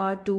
R2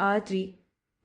R3،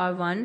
R1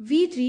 V3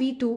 V2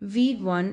V1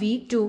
V2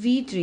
V3۔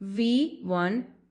V1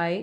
I،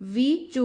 V2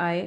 I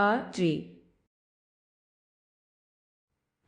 R3۔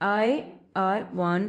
I R1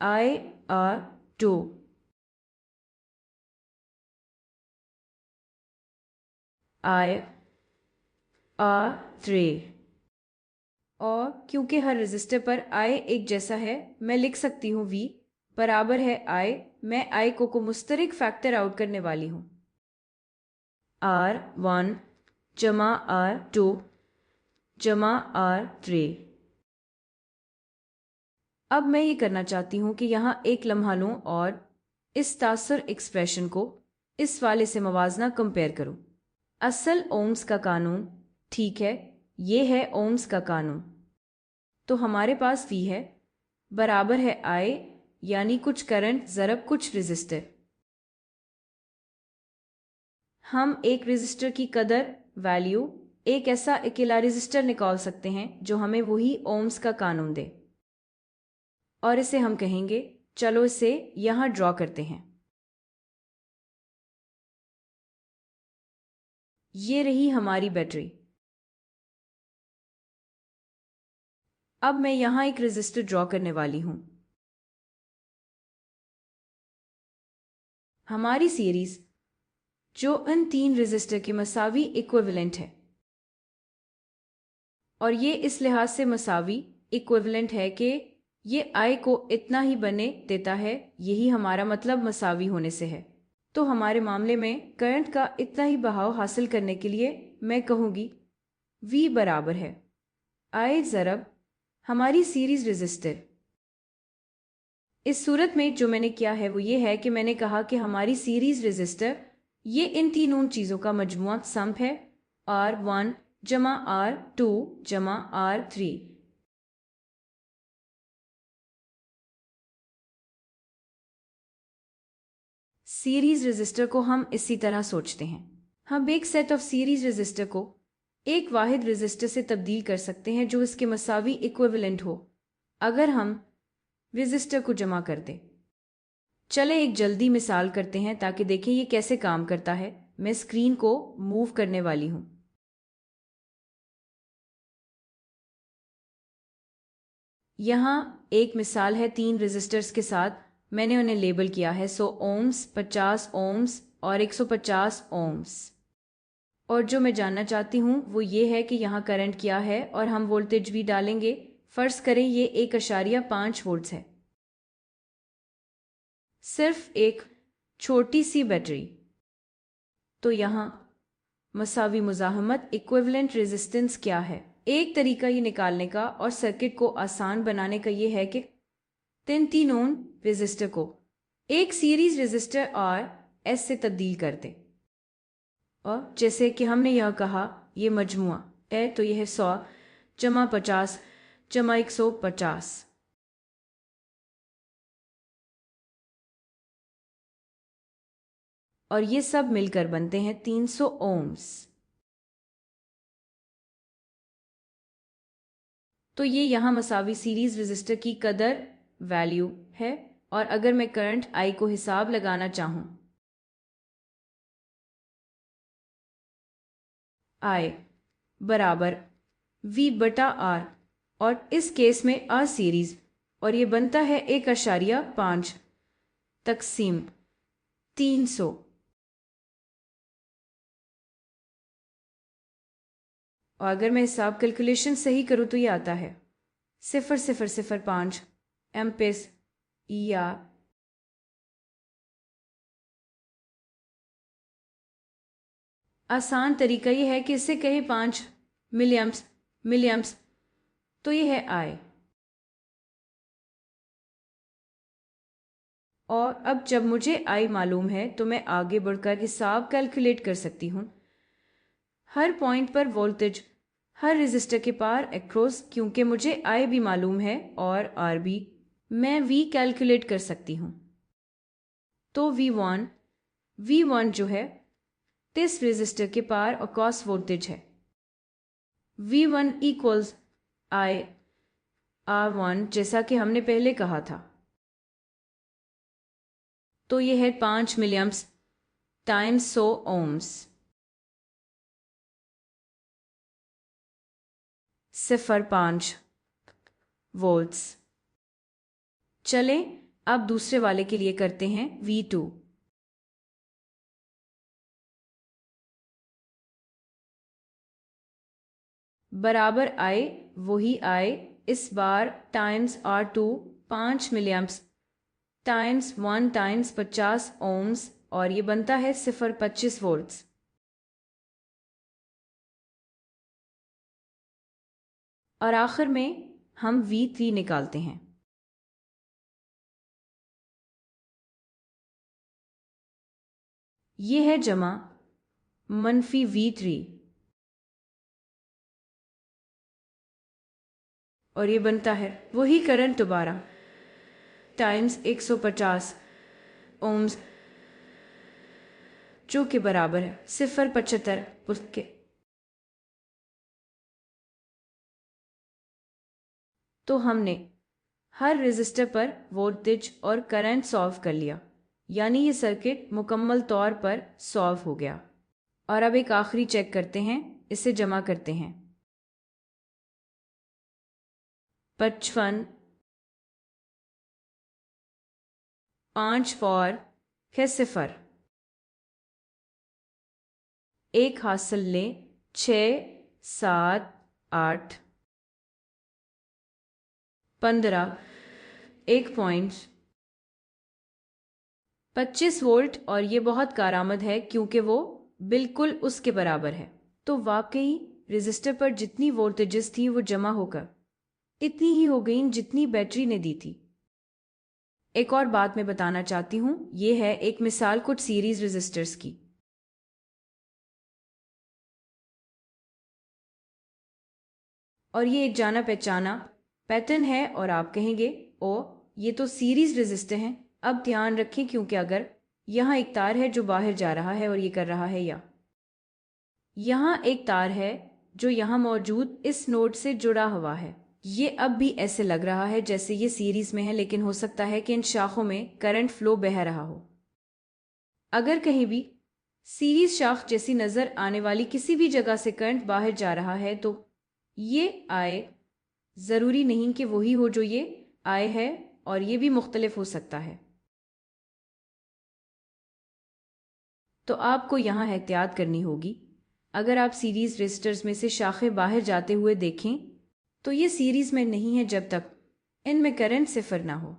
I 2, I 3। और क्योंकि हर register पर I एक जैसा है, मैं लिख सकती हूँ V बराबर है I। मैं I को मुस्तरिक फैक्टर आउट करने वाली हूँ, R1 जमा R2 जमा R3। अब मैं ये करना चाहती हूँ कि यहाँ एक लम्हा लूँ और इस तासर एक्सप्रेशन को इस वाले से मवाजना कंपेयर करूँ। असल ओम्स का कानून, ठीक है, ये है ओम्स का कानून। तो हमारे पास V है बराबर है I, यानी कुछ करंट ज़रब कुछ रेजिस्टर। हम एक रेजिस्टर की कदर वैल्यू एक ऐसा अकेला रेजिस्टर निकाल सकते हैं जो हमें वही ओम्स का कानून दे, और इसे हम कहेंगे, चलो इसे यहाँ ड्रॉ करते हैं। ये रही हमारी बैटरी। अब मैं यहाँ एक रेजिस्टर ड्रॉ करने वाली हूँ। हमारी सीरीज जो इन 3 रेजिस्टर के मसावी इक्विवेलेंट है, और ये इस लिहाज से मसावी इक्विवेलेंट है कि ये I को इतना ही बने देता है, यही हमारा मतलब मसावी होने से है। तो हमारे मामले में करंट का इतना ही बहाव हासिल करने के लिए मैं कहूँगी V बराबर है I ज़रब हमारी सीरीज रेजिस्टर। इस सूरत में जो मैंने किया है वो ये है कि मैंने कहा कि हमारी सीरीज रेजिस्टर ये इन तीनों चीज़ों का मजमुआ सम है, R1 जमा R2 जमा R3। सीरीज रेजिस्टर को हम इसी तरह सोचते हैं। हम एक सेट ऑफ सीरीज रेजिस्टर को एक वाहिद रेजिस्टर से तब्दील कर सकते हैं जो इसके मसावी इक्विवेलेंट हो, अगर हम रेजिस्टर को जमा कर दें। चले एक जल्दी मिसाल करते हैं ताकि देखें ये कैसे काम करता है। मैं स्क्रीन को मूव करने वाली हूँ। यहाँ एक मिसाल है 3 रेजिस्टर्स के साथ, मैंने उन्हें लेबल किया है 100 ओम्स, 50 ओम्स और 150 ओम्स। और जो मैं जानना चाहती हूँ वो ये है कि यहाँ करंट क्या है, और हम वोल्टेज भी डालेंगे। फर्ज करें ये 1.5 वोल्ट्स है। सिर्फ एक छोटी सी बैटरी। तो यहाँ मसावी मुज़ाहमत इक्विवेलेंट रेजिस्टेंस क्या है? एक तरीका ये निकालने का और सर्किट को आसान बनाने का ये है कि तीन ओम रेजिस्टर को एक सीरीज रेजिस्टर और एस से तब्दील कर दे। और जैसे कि हमने यह कहा ये मजमुआ है, तो यह 100 जमा 50 जमा 150। और ये सब मिलकर बनते हैं 300 ओम्स। तो ये यहाँ मसावी सीरीज रेजिस्टर की कदर वैल्यू है। और अगर मैं करंट I को हिसाब लगाना चाहूँ, I बराबर V बटा R, और इस केस में R सीरीज, और ये बनता है 1.5 तकसीम 300। और अगर मैं हिसाब कैलकुलेशन सही करूँ तो ये आता है 0.005 एम्पेस ER। आसान तरीका ये है कि इसे कहे 5 मिलियम्स, तो ये है I। और अब जब मुझे I मालूम है तो मैं आगे बढ़कर हिसाब कैलकुलेट कर सकती हूँ हर पॉइंट पर वोल्टेज, हर रेजिस्टर के पार एक्रॉस। क्योंकि मुझे I भी मालूम है और R भी, मैं V कैलकुलेट कर सकती हूँ। तो V1 जो है इस रेजिस्टर के पार अक्रॉस वोल्टेज है। V1 इक्वल्स I R1, जैसा कि हमने पहले कहा था। तो यह है 5 मिलियम्स टाइम्स 100 ओम्स, 0.5 वोल्ट्स। चलें अब दूसरे वाले के लिए करते हैं V2 बराबर I, वही I इस बार times R2 5 milliamps times 1 times 50 ohms और ये बनता है 0.25 वोल्ट्स। और आखिर में हम V3 निकालते हैं। ये है जमा मनफी V3 और ये बनता है वही करंट दोबारा टाइम्स 150 ओम्स जो के बराबर है 0.75 वोल्ट के। तो हमने हर रेजिस्टर पर वोल्टेज और करंट सॉल्व कर लिया, यानी ये सर्किट मुकम्मल तौर पर सॉल्व हो गया। और अब एक आखिरी चेक करते हैं, इसे जमा करते हैं। 55 5 4 है 0 1 हासिल लें 6 7 8 15 1 पॉइंट 25 वोल्ट और ये बहुत कारआमद है क्योंकि वो बिल्कुल उसके बराबर है। तो वाकई रेजिस्टर पर जितनी वोल्टेजेस थी वो जमा होकर इतनी ही हो गई जितनी बैटरी ने दी थी। एक और बात मैं बताना चाहती हूँ, ये है एक मिसाल कुछ सीरीज रेजिस्टर्स की। और ये एक जाना पहचाना पैटर्न है और आप कहेंगे ओ ये तो सीरीज रेजिस्टर हैं। अब ध्यान रखें क्योंकि अगर यहाँ एक तार है जो बाहर जा रहा है और ये कर रहा है, या यहाँ एक तार है जो यहाँ मौजूद इस नोड से जुड़ा हुआ है, ये अब भी ऐसे लग रहा है जैसे ये सीरीज में है, लेकिन हो सकता है कि इन शाखों में करंट फ्लो बह रहा हो। अगर कहीं भी सीरीज शाख जैसी नजर आने वाली किसी भी जगह से करंट बाहर जा रहा है तो ये आए जरूरी नहीं कि वही हो जो ये आए है, और ये भी मुख्तलिफ हो सकता है। तो आपको यहाँ एहतियात करनी होगी। अगर आप सीरीज रेजिस्टर्स में से शाखें बाहर जाते हुए देखें तो ये सीरीज में नहीं है जब तक इनमें करंट 0 ना हो।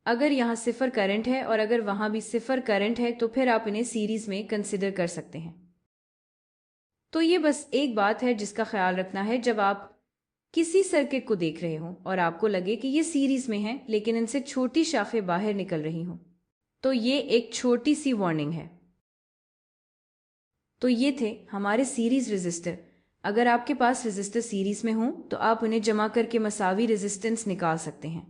अगर यहाँ 0 करंट है और अगर वहां भी 0 करंट है तो फिर आप इन्हें सीरीज में कंसिडर कर सकते हैं। तो ये बस एक बात है जिसका ख्याल रखना है जब आप किसी सर्किट को देख रहे हो और आपको लगे कि ये सीरीज में है लेकिन इनसे छोटी शाखें बाहर निकल रही हों, तो ये एक छोटी सी वार्निंग है। तो ये थे हमारे सीरीज रेजिस्टर। अगर आपके पास रेजिस्टर सीरीज में हो तो आप उन्हें जमा करके मसावी रेजिस्टेंस निकाल सकते हैं।